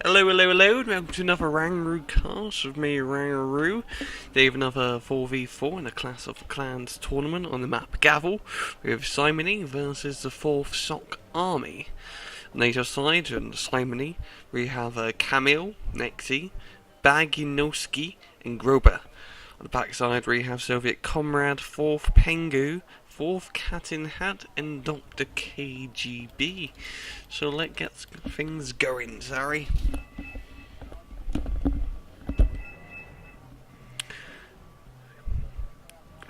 Hello, hello, hello, and welcome to another RANGROOCAST with me, Rangaroo. They have another 4v4 in a Clash of Clans tournament on the map Gavel. We have Ciemni versus the 4th Sock Army. On the other side, in Ciemni, we have Kamil, Nexi, Bagniewski, and Grober. On the back side, we have Soviet Comrade, 4th Pengu, 4th CatinHat, and DrKGB. So let's get things going, sorry.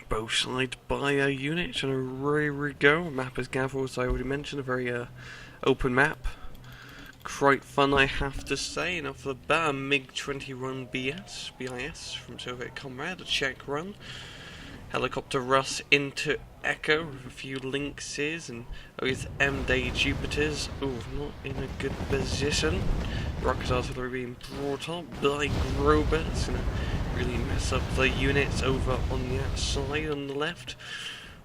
Both sides by units, and away we go. Map is Gavel, as I already mentioned, a very open map. Quite fun, I have to say. And off the bat, a MiG-21 BIS from Soviet Comrade, a Czech run. Helicopter Russ into Echo with a few Lynxes and these M-Day Jupiters. Ooh, not in a good position. Rocket artillery being brought up by Grober. It's going to really mess up the units over on the outside on the left.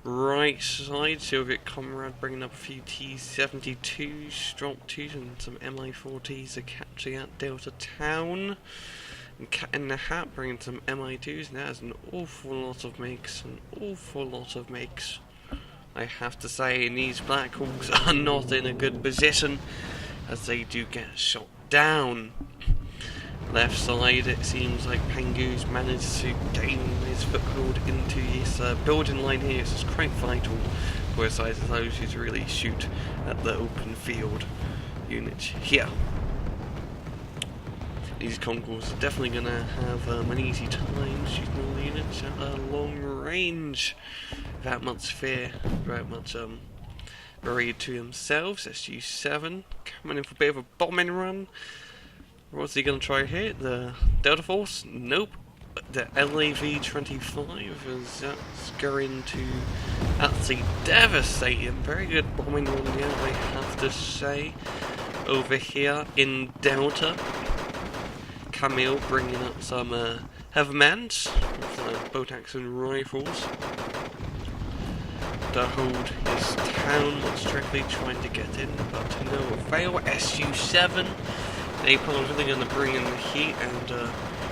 Right side, Soviet Comrade bringing up a few T-72s, Strop 2s and some Mi-4Ts to capture that Delta Town. And CatinHat bringing some Mi-2s, and that is an awful lot of makes, I have to say, and these Black Hawks are not in a good position, as they do get shot down. Left side, it seems like Pengu's managed to gain his foothold into this building line here. This is quite vital for his size, as those who really shoot at the open field units here. These Concours are definitely going to have an easy time shooting all the units at a long range without much fear, without much worry to themselves. SU-7 coming in for a bit of a bombing run. What's he going to try here? The Delta Force? Nope. The LAV-25 is that's going to absolutely devastate him. Very good bombing run, yeah, I have to say. Over here in Delta, Kamil bringing up some Heavymans with boat action rifles to hold his town, not strictly trying to get in, but no avail. SU-7, Napalm is really going to bring in the heat and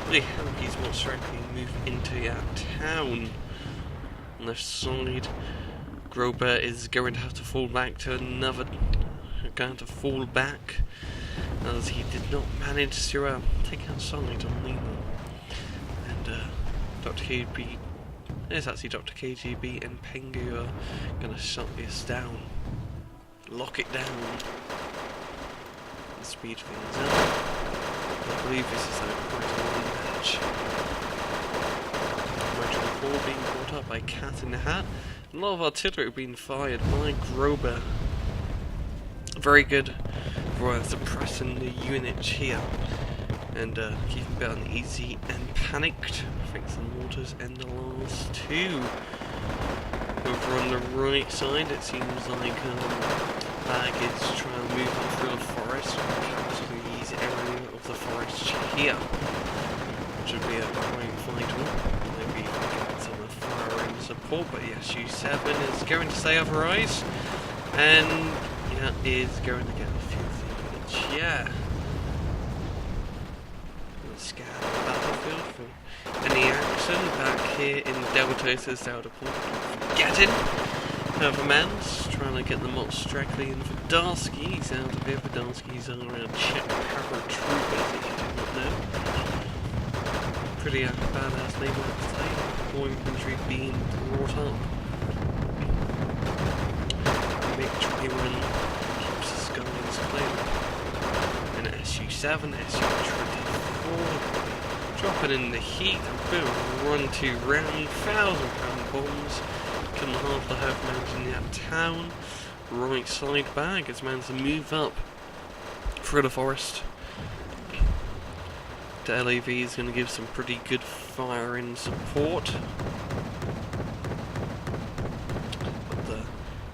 really help his most strictly move into that town. On the side, Grober is going to have to fall back to another, as he did not manage to take out Solid on Lima. And DrKGB, there's actually DrKGB and Pengu are going to shut this down, lock it down, and speed things up. I believe this is quite a long match. Motor 4 being brought up by CatinHat. A lot of artillery being fired by Grober. Very good for suppressing the units here and keeping a bit uneasy and panicked. I think some mortars and the last two. Over on the right side, it seems like Bag is trying to move up through the forest, capturing these area of the forest here, which would be a quite vital. Maybe get some firing support, but yes, U7 is going to say otherwise, and yeah, is going to get a few things. Yeah. Let's scan the battlefield for any action. Back here in Delta, it says Delta Point. Getting Heavymans, trying to get them up strictly in Vodarsky. He's out of here. Vodarsky's are Czech paratroopers, if you did not know. Pretty badass name, I have to say. More infantry being brought up. MiG-21 keeps the skies clear. And SU-7, SU-24 dropping in the heat and boom, run to round 1,000-pound bombs, killing half the Heavymans in that town. Right side Bag has managed to move up through the forest. The LAV is going to give some pretty good firing support.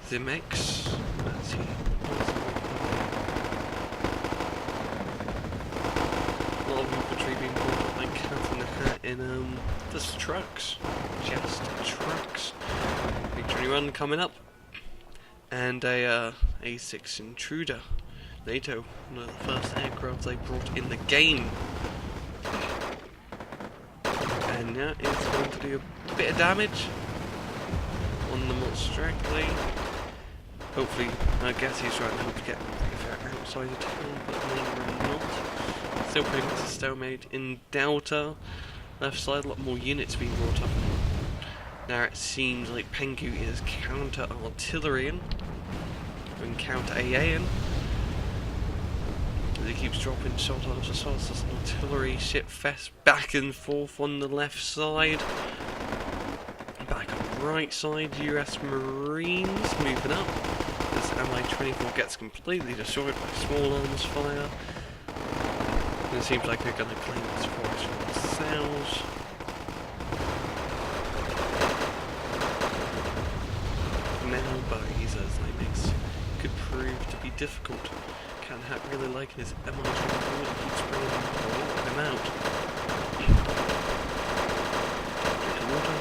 Zimex, let's see. A lot of infantry being brought up like CatinHat in just trucks. MiG-21 coming up. And a A6 intruder Nato, one of the first aircraft they brought in the game. And now it's going to do a bit of damage on the straggly. Hopefully, I guess he's trying to get outside the town, but maybe not. Still pretty much a stalemate in Delta. Left side, a lot more units being brought up. Now it seems like Pengu is counter-artillerying, and counter-AAing. As he keeps dropping shot after shot, there's an artillery ship fest back and forth on the left side. Back on the right side, US Marines moving up. As Mi-24 gets completely destroyed by small arms fire. And it seems like they're going to claim this forest for themselves. Now, but he says like this could prove to be difficult. CatinHat really liking his Mi-24, he keeps bringing them out. Drinking water.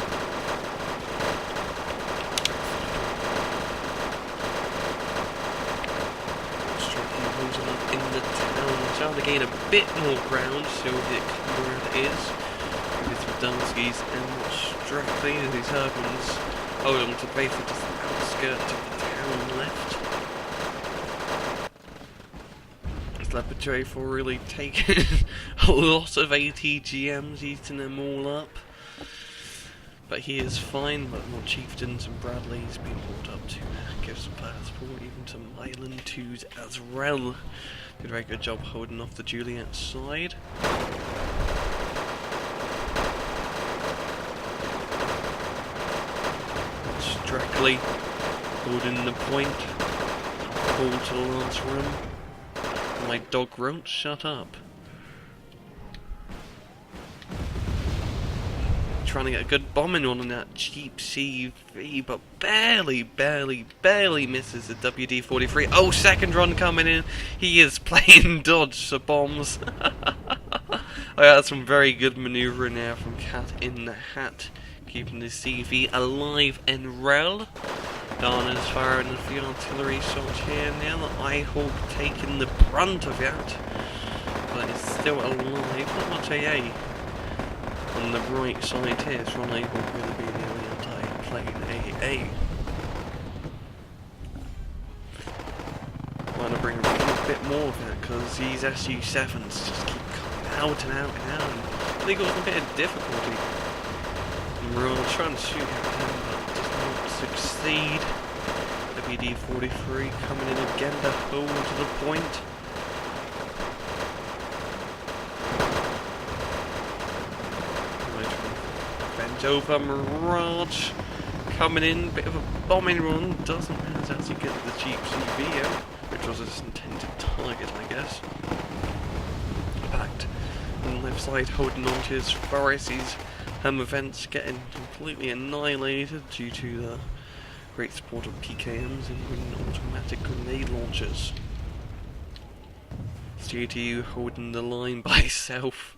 Striking holding up in the town, trying to gain a bit more ground, Soviet Comrade is. With Radonski's and Strictly and his Hermans hold on to basically just the outskirts of the town left. This Laboratory for really taking a lot of ATGMs, eating them all up. But he is fine, but more chieftains and Bradley's been brought up to give some fire support, even to Mylan 2s as well. Did a very good job holding off the Juliet side. Directly holding the point. Pull to the last room. My dog won't shut up. Trying to get a good bombing on that cheap CV, but barely misses the WD-43. Oh, second run coming in. He is playing dodge the bombs. I got some very good manoeuvring there from CatinHat, keeping the CV alive and well. Down as far in the field artillery shot here now. The I-Hawk taking the brunt of that, but it's still alive. Not much AA. On the right side here, it's Ron Able going to be the only anti-plane AA. I want to bring a bit more of that because these SU-7s just keep coming out and out and out. And they got a bit of difficulty. And we're all trying to shoot at them, but does not succeed. WD-43 coming in again to hold to the point. Over Mirage coming in, bit of a bombing run, doesn't manage to actually get the cheap CV out, which was his intended target, I guess. Pact on the left side holding on to his Pharisees. Events getting completely annihilated due to the great support of PKMs and automatic grenade launchers. TTU holding the line by itself.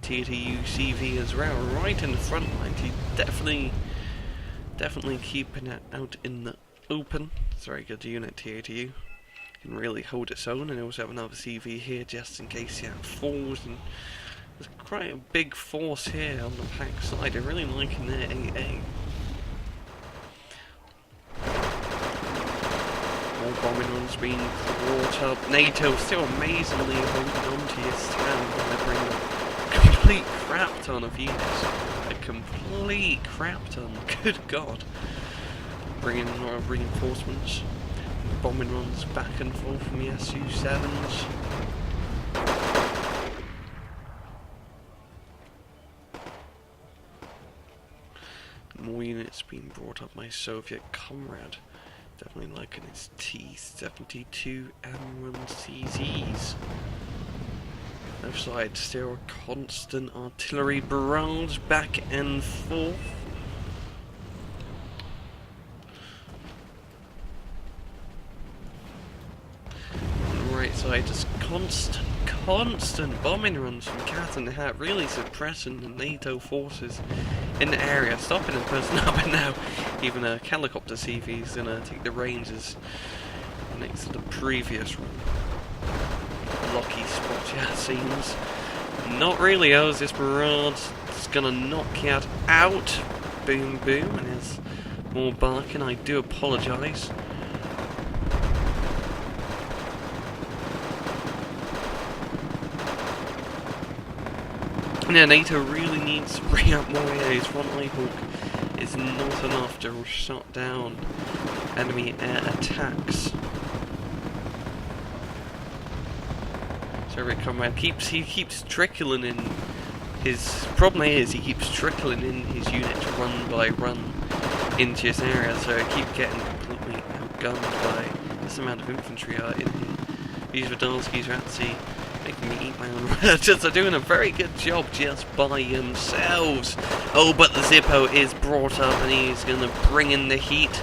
TTU CV as well, right in the front line. He's definitely keeping it out in the open. It's a very good unit, TTU. Can really hold its own, and they also have another CV here just in case he falls. And there's quite a big force here on the Pact side. They're really liking their AA. More bombing runs being brought up. NATO still amazingly holding on to his town when they bring up complete crap ton of units. A complete crap ton. Good God. Bringing a lot of reinforcements. Bombing runs back and forth from the SU-7s. More units being brought up by Soviet Comrade. Definitely liking its T-72 M1CZs. Left side still a constant artillery barrage back and forth. On the right side just constant bombing runs from CatinHat, really suppressing the NATO forces in the area, stopping them person up, and now even a helicopter CV is going to take the ranges next to the previous run. lucky spot, yeah, it seems. Not really, as this Mirage is gonna knock Ciat out. Boom, boom, and there's more barking. I do apologise. Yeah, Nato really needs to bring up more AAs. One Nighthawk is not enough to shut down enemy air attacks. So Comrade he keeps trickling in. His problem is he keeps trickling in his units run by run into this area, so I keep getting completely outgunned by this amount of infantry in here. These Vidalskis are actually making me eat my own words. They're doing a very good job just by themselves. Oh, but the Zippo is brought up and he's going to bring in the heat.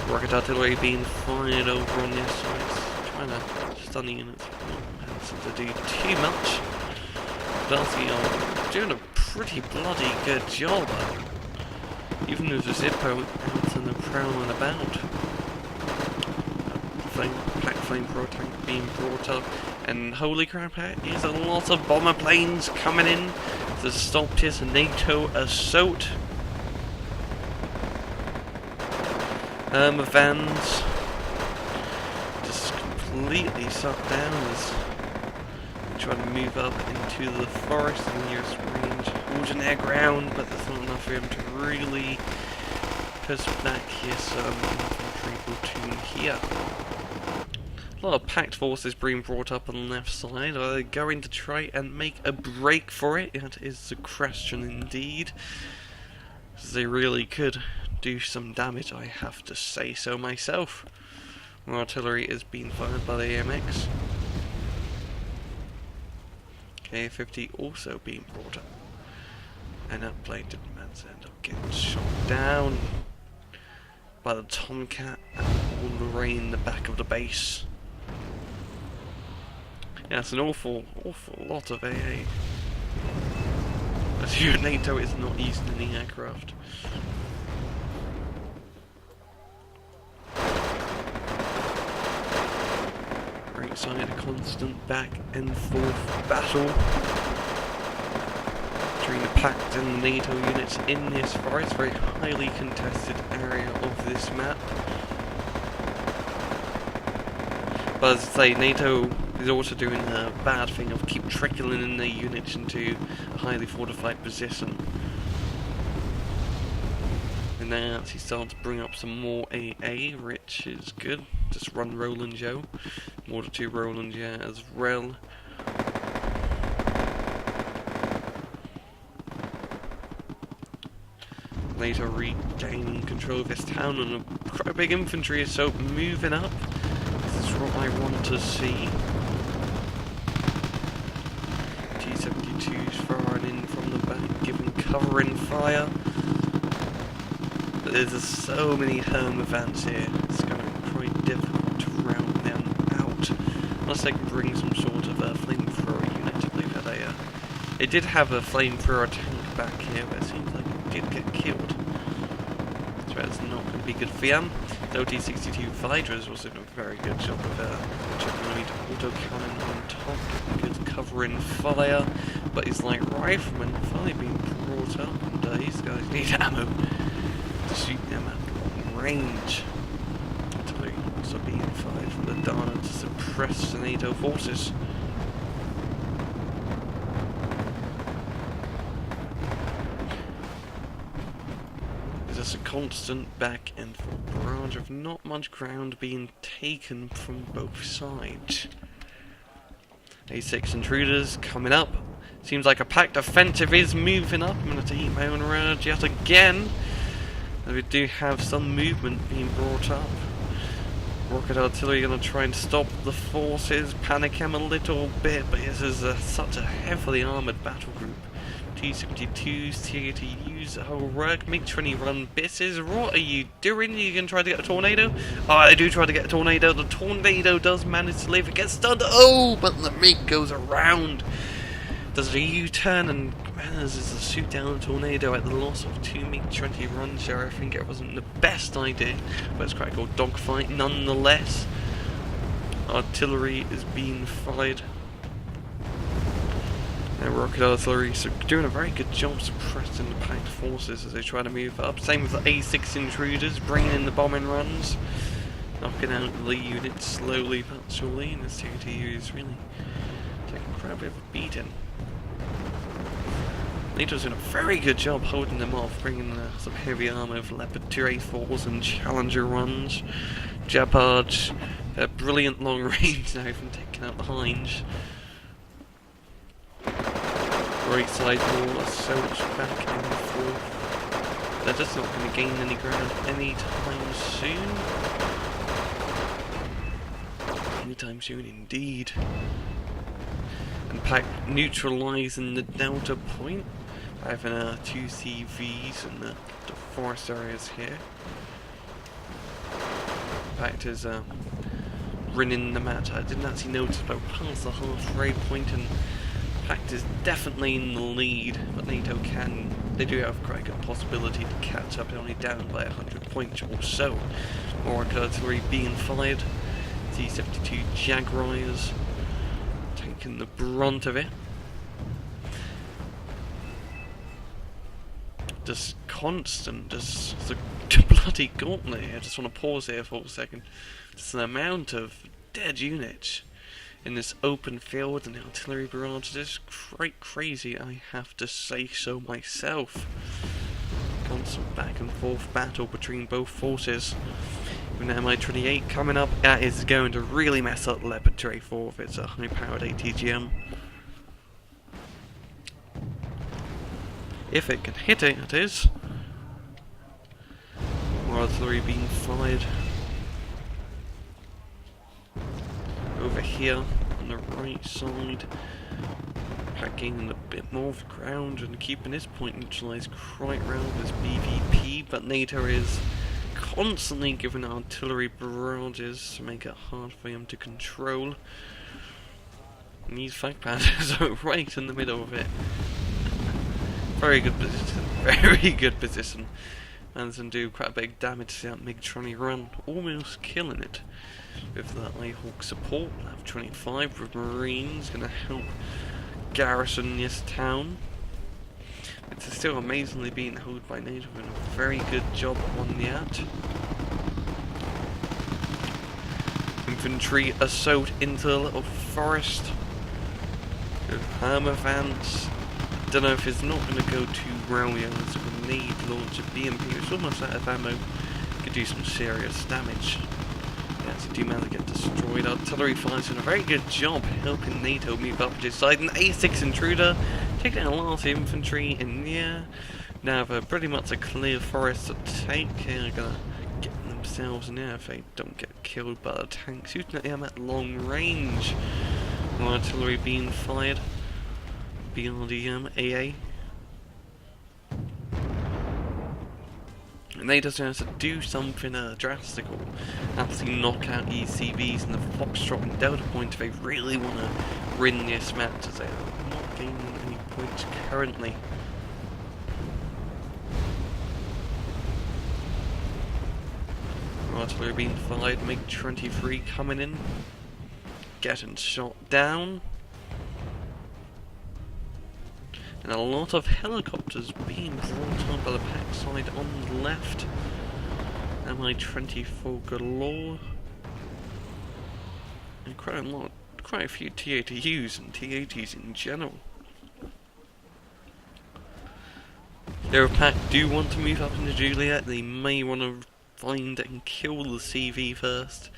Rocket artillery being fired over on this side. Trying to stun the units. Not to do too much. Vidalski are doing a pretty bloody good job. Even with the Zippo out and prowling about. Pact flamethrower tank being brought up, and holy crap, there's a lot of bomber planes coming in to stop this NATO assault. Vans just completely sucked down as they try to move up into the forest in the nearest range, holding their ground, but there's not enough for him to really push back his infantry platoon here. A lot of Pact forces being brought up on the left side. Are they going to try and make a break for it? That is the question indeed. They really could do some damage, I have to say so myself. More artillery is being fired by the AMX. K-50 also being brought up. And that plane didn't end up getting shot down by the Tomcat and all the rain in the back of the base. Yeah, it's an awful lot of AA. As you NATO is not using any aircraft. Right side, a constant back and forth battle between the Pact and the NATO units in this forest, very highly contested area of this map. But as I say, NATO is also doing the bad thing of keep trickling in their units into a highly fortified position. And now actually starting to bring up some more AA, which is good. Just run Roland Joe. Mortar 2 Roland Joe as well. NATO regaining control of this town, and quite a big infantry assault moving up. This is what I want to see. T-72s firing in from the back, giving covering fire. But there's just so many Herm vans here, it's going to be quite difficult to round them out. Unless they can bring some sort of a flamethrower unit. I believe that they did have a flamethrower tank back here, but it seems like it did get killed. So that's not going to be good for them. The T-62 Vidras was doing a very good job of chipping auto-cannon on top, good covering fire, but his light riflemen finally being brought up, and these guys need ammo to shoot them at long range. Artillery also being fired from the Dana to suppress the NATO forces. There's a constant back and forth barrage of not much ground being taken from both sides. A6 intruders coming up. Seems like a Pact offensive is moving up. I'm going to eat my own words yet again. We do have some movement being brought up. Rocket artillery going to try and stop the forces, panic them a little bit, but this is such a heavily armoured battle group. T-72s here to use a whole work. MiG-20 run bisses. What are you doing? You going to try to get a tornado? Oh, I do try to get a tornado. The tornado does manage to live. It gets stunned. Oh, but the MiG goes around. Does a U-turn and manages to shoot down a tornado at the loss of 2 MiG-20 run share. I think it wasn't the best idea, but it's quite a good dogfight nonetheless. Artillery is being fired rocket artillery, so doing a very good job suppressing the Pact forces as they try to move up. Same with the A6 intruders, bringing in the bombing runs, knocking out the units slowly but surely, and the CTU is really taking quite a bit of a beating. Nato's doing a very good job holding them off, bringing some heavy armor of Leopard 2A4s and Challenger runs. Jeopards, a brilliant long range now from taking out the Hinds. Right side wall, assault back and forth. They're just not going to gain any ground anytime soon. Anytime soon indeed. And Pact neutralising the Delta point. Having 2 CVs in the forest areas here. Pact is running the match. I didn't actually notice, but past the halfway point, and Pact is definitely in the lead. But Nato they do have quite a good possibility to catch up, only down by 100 points or so. More artillery being fired. T-72 Jaguars taking the brunt of it. Just constant, just the bloody gauntlet here. I just want to pause here for a second. Just the amount of dead units in this open field and the artillery barrage is quite crazy, I have to say so myself. Constant back and forth battle between both forces. With an Mi-28 coming up, that is going to really mess up Leopard 2A4 if it's a high-powered ATGM. If it can hit it, that is. More artillery being fired. Over here, on the right side. Gaining a bit more of the ground and keeping this point neutralised quite around this BVP, but Nato is constantly giving artillery barrages to make it hard for him to control. And these fact patterns are right in the middle of it. Very good position, very good position. Managed to do quite a big damage to that MiG-20 run, almost killing it. With the iHawk support, F-25 with Marines going to help garrison this town. It's still amazingly being held by NATO, and a very good job on that. Infantry assault into the little forest with Hermavants. Don't know if it's not going to go too well yet. It's a grenade launcher BMP. It's almost out of ammo. Could do some serious damage. Yes, do manage to get destroyed. Artillery fire's doing a very good job helping NATO move up to his side. An A6 intruder taking down a lot of infantry in there. Now have pretty much a clear forest to take. They're gonna get themselves in there if they don't get killed by the tanks. Shooting at them at long range. More artillery being fired. BRDM AA. And they just have to do something drastical. Absolutely knock out ECVs and the Foxtrot and Delta point if they really want to win this match, as they are not gaining any points currently. Artillery being fired, MiG-23 coming in, getting shot down. And a lot of helicopters being brought up by the Pact side on the left. Mi-24 galore. And quite a few T-80Us and T-80s in general. If Pact do want to move up into Juliet, they may want to find and kill the CV first.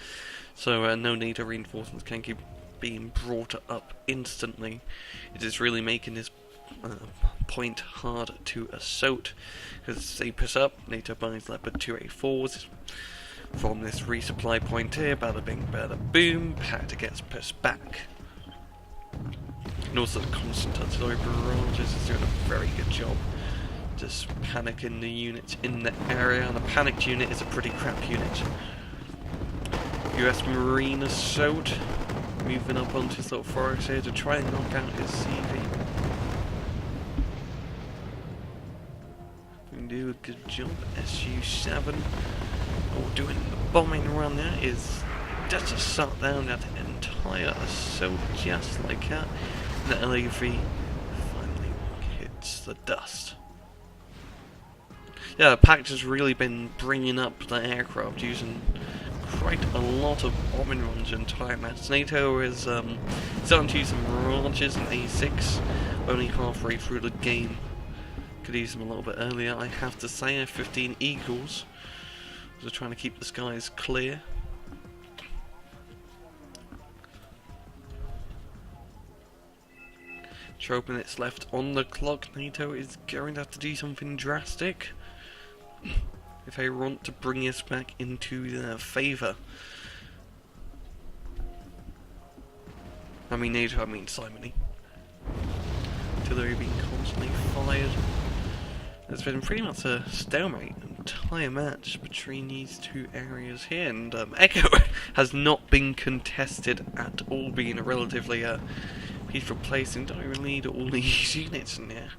So no NATO reinforcements can keep being brought up instantly. It is really making this point hard to assault, because they push up, NATO buys Leopard 2A4s from this resupply point here, bada bing bada boom, Pact gets pushed back. And also the constant artillery barrages is doing a very good job just panicking the units in the area, and a panicked unit is a pretty crap unit. US Marine assault, moving up onto this little forest here to try and knock out his CV. Do a good job. SU-7 doing the bombing run there is just to shut down that entire assault just like that. And the LAV bites the dust. Yeah, the Pact has really been bringing up the aircraft using quite a lot of bombing runs in time. As Nato is starting to use some Mirages and A6 only halfway through the game. Could use them a little bit earlier, I have to say. 15 Eagles. So trying to keep the skies clear. Twelve minutes left on the clock. Nato is going to have to do something drastic if they want to bring us back into their favour. I mean Nato, I mean Ciemni. Artillery being constantly fired. There's been pretty much a stalemate entire match between these two areas here, and Echo has not been contested at all, being a relatively peaceful place, and don't really need all these units in there.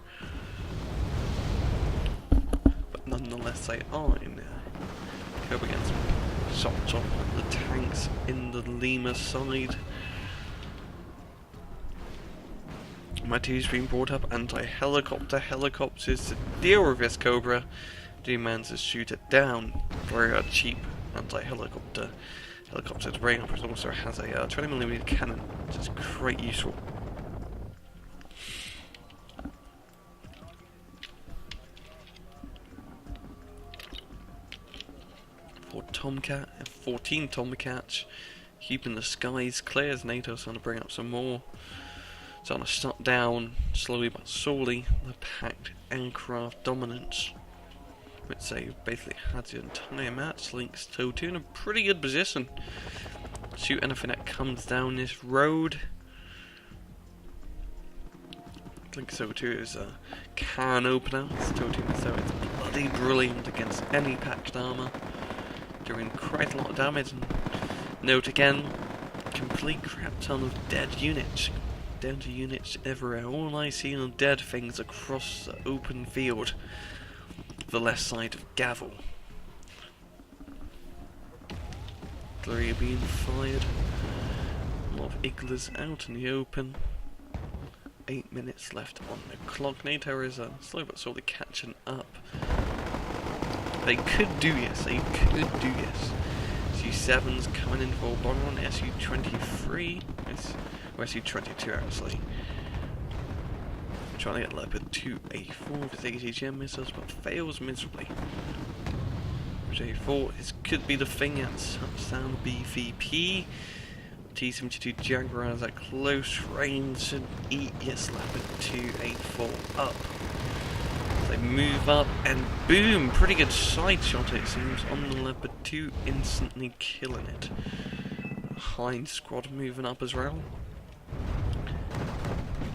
But nonetheless, they are in there. Go up against shots on the tanks in the Lima side. My team's been brought up anti-helicopter. Helicopters to deal with this Cobra. Demands to shoot it down. Very cheap anti-helicopter. Helicopter to bring up. It also has a 20mm cannon, which is quite useful. For Tomcat and 14 Tomcats, keeping the skies clear as NATO's trying to bring up some more. Trying to shut down, slowly but surely, the Pact aircraft dominance. Which they basically had the entire match. Links to in a pretty good position. Shoot anything that comes down this road. Link so too is a can opener. It's so it's bloody brilliant against any Pact armour. Doing quite a lot of damage. And note again, complete crap ton of dead units. Down to units everywhere. All I see are dead things across the open field. The left side of Gavel. Artillery being fired. A lot of Iglas out in the open. 8 minutes left on the clock. NATO is slow but slowly catching up. They could do this. They could do this. SU-7's coming in for a bomber on SU-23. Or SU-22 actually. Trying to get Leopard 2A4 with 80 gem missiles, but fails miserably. J4 could be the thing at touchdown BVP. T-72 Jaguars at close range should eat yes Leopard 2A4 up. They move up and boom! Pretty good side shot it seems on the Leopard 2, instantly killing it. Hind squad moving up as well.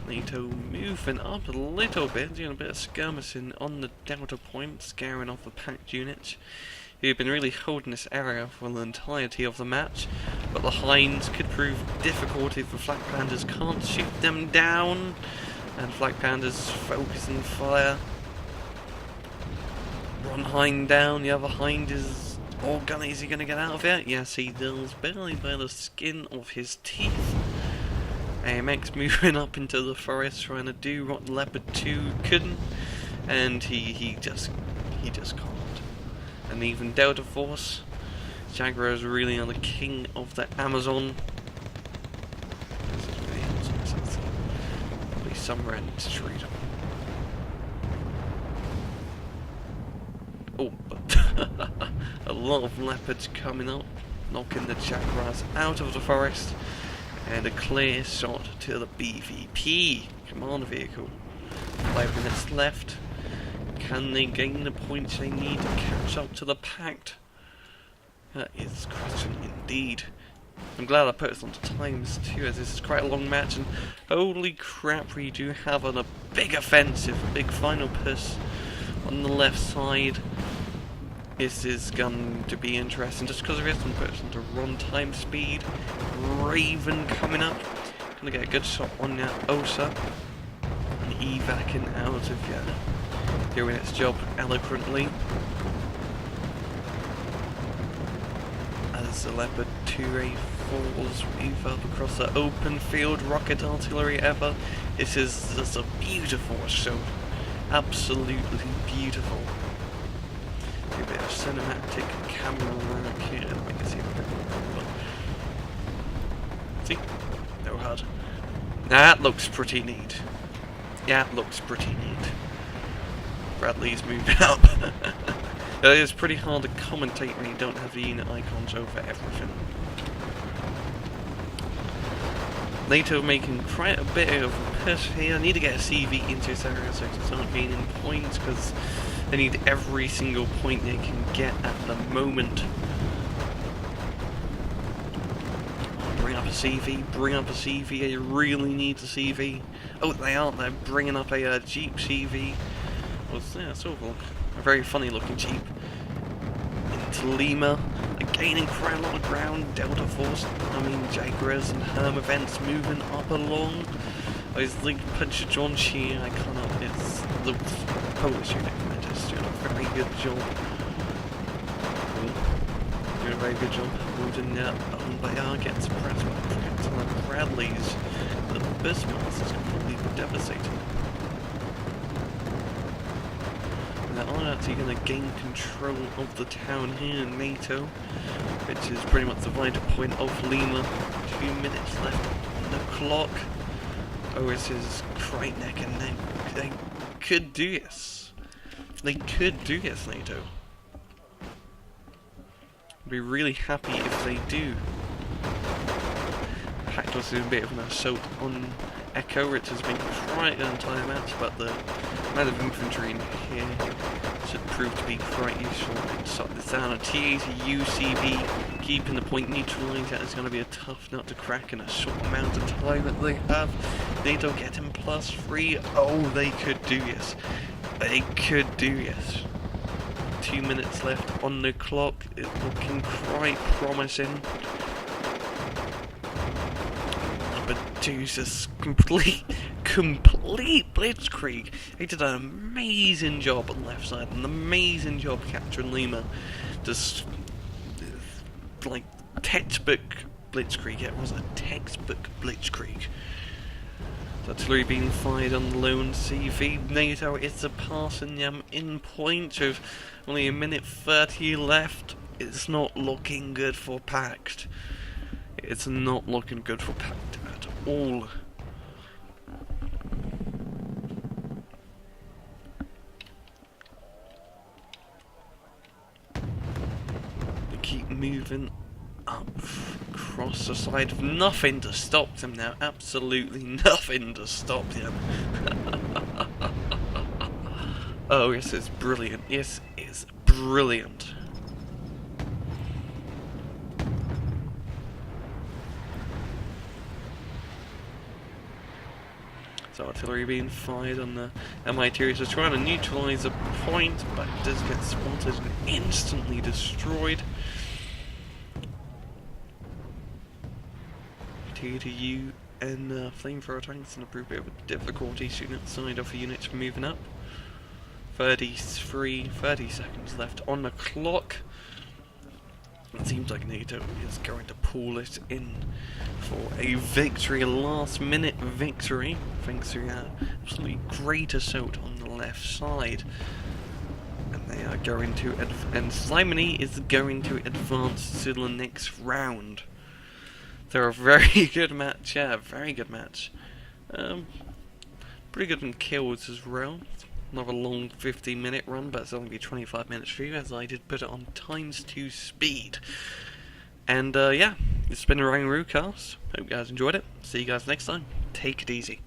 NATO moving up a little bit, doing a bit of skirmishing on the Delta point, scaring off the Pact units, who've been really holding this area for the entirety of the match. But the Hinds could prove difficult if the Flak Pandas can't shoot them down, and Flak Pandas focusing fire. One Hind down, the other Hind is all gun. Is he going to get out of it? Yes, he does, barely by the skin of his teeth. AMX moving up into the forest, trying to do what Leopard 2 couldn't, and he just can't. And even Delta Force, Jaguars really are the king of the Amazon. This is really awesome. Probably somewhere in the street. Oh, but a lot of leopards coming up, knocking the Jaguars out of the forest. And a clear shot to the BVP command vehicle. 5 minutes left. Can they gain the points they need to catch up to the Pact? That is the question indeed. I'm glad I put this on times too, as this is quite a long match, and holy crap, we do have a big offensive, big final push on the left side. This is going to be interesting just because of this. I'm putting into runtime speed. Raven coming up. Gonna get a good shot on that Osa. And evacing out of doing its job eloquently. As the Leopard 2A4s move up across the open field, rocket artillery ever. This is just a beautiful show. Absolutely beautiful. A bit of cinematic camera work here to make it seem a bit more. See? No HUD. That looks pretty neat. Yeah, it looks pretty neat. Bradley's moving up. It is pretty hard to commentate when you don't have the unit icons over everything. Nato making quite a bit of a push here. I need to get a CV into this area so they start gaining points, because they need every single point they can get at the moment. Bring up a CV, bring up a CV, I really need a CV. Oh, they aren't, they're bringing up a Jeep CV. Well, yeah, sort of a very funny looking Jeep. Into Lima, they're gaining quite a lot of ground. Delta Force, Jaguars and Herm events moving up along. Those link puncher John Shee, I cannot, it's the Polish unit just doing a very good job. Doing a very good job holding that they are getting suppressed by the Bradleys. The Bismarck is completely devastating. They are actually going to gain control of the town here in Nato, which is pretty much the vital point of Lima. 2 minutes left on the clock. Oh, this is quite neck and neck. They could do this. They could do this, Nato. I'd be really happy if they do. Pact was doing a bit of an assault on Echo, which has been quite an entire match, but the amount of infantry in here should prove to be quite useful. Stop this down. A TA to UCB, keeping the point neutralised. That is going to be a tough nut to crack in a short amount of time that they have. Nato getting +3. Oh, they could do this. They could do this. 2 minutes left on the clock. It's looking quite promising. But Jesus, complete blitzkrieg. They did an amazing job on the left side, an amazing job capturing Lima. Just like textbook blitzkrieg. It was a textbook blitzkrieg. Artillery being fired on the lone CV. Nato is surpassing them in points with only 1:30 left. It's not looking good for Pact. It's not looking good for Pact at all. They keep moving up across the side with nothing to stop them now. Absolutely nothing to stop them. Oh, this is brilliant. This is brilliant. So artillery being fired on the MI2 is trying to neutralise a point, but it does get spotted and instantly destroyed. T2U and flamethrower tanks and a bit of difficulty shooting outside of the units moving up. 30 seconds left on the clock. It seems like Nato is going to pull it in for a victory, a last minute victory, thanks to that absolutely great assault on the left side. And they are going to, and Ciemni is going to advance to the next round. They're a very good match, yeah, very good match. Pretty good in kills as well. Another long 15-minute run, but it's only be 25 minutes for you, as I did put it on ×2 speed. And yeah, it's been a RANGROOCAST. Hope you guys enjoyed it. See you guys next time. Take it easy.